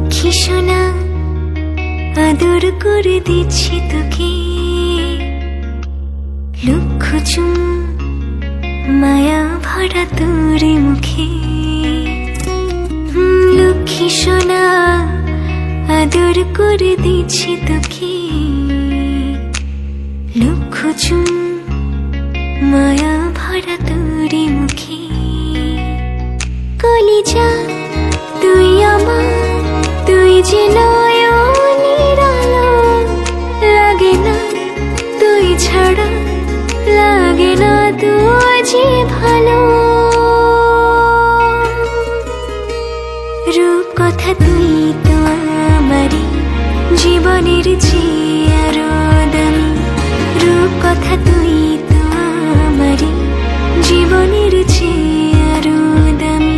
লক্ষ্মী সোনা আদর করে দিচ্ছি তোকে, লক্ষ চুম মায়া ভরা তোর মুখে। লক্ষ্মী সোনা আদর করে দিচ্ছি তোকে, লক্ষ চুম মায়া ভরা তোর মুখে। কলিজা তুই আমার, তুই যে নয়নের আলো, লাগে না তুই ছাড়া, লাগে না তুই যে ভালো। রূপ কথা তুই তো আমারই জীবনের চেয়ে আরো দামি, রূপ কথা তুই তো আমারই জীবনের চেয়ে আরো দামি।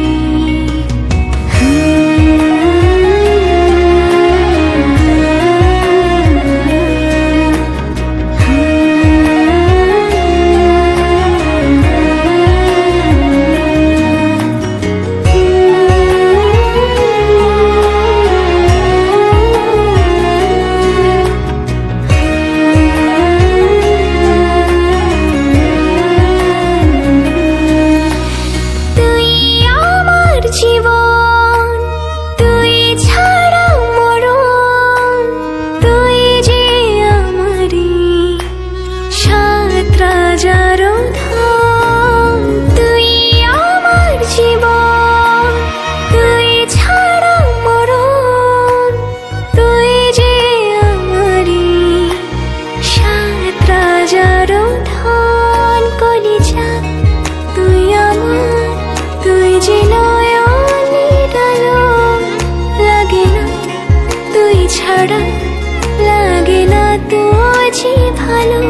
লাগে না তুঝি ভালো।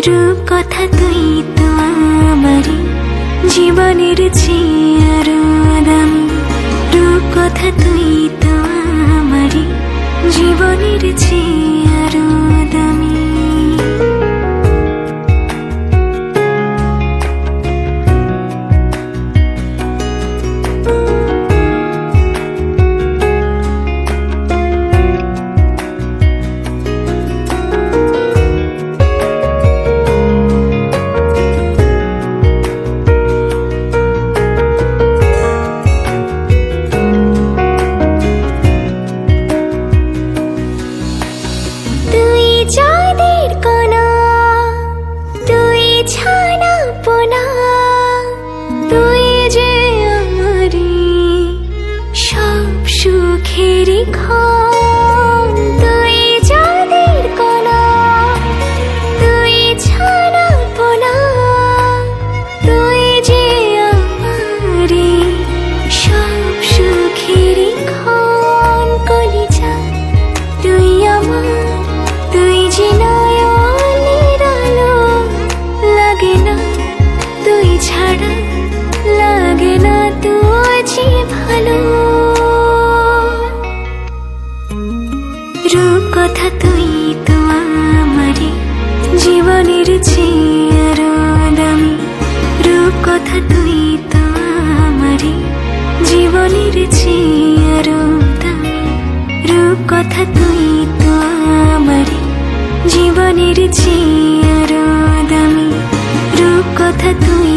রূপ কথা তুই তো আমারই জীবনের চেয়ে আরো দামি, রূপ কথা তুই তো আমারই জীবনের চেয়ে আরো দামি। চাঁদের কণা তুই ছানা পোনা, তুই যে আমারি সব সুখেরই ক্ষণ। তুই চাঁদের কণা তুই ছানা পোনা, তুই যে আমারি সব সুখেরই ক্ষণ। কলিজা তুই আমার, তুই যে নয়নের আলো, লাগে না তুই ছাড়া, লাগে না তুই যে ভালো। রূপ কথা তুই তো আমারই জীবনের চেয়ে আরো দামি, রূপ কথা তুই তো আমারই জীবনের চেয়ে আরো দামি, রূপ কথা তুই তো আমারই জীবনের চেয়ে আরো দামি, রূপ কথা তুই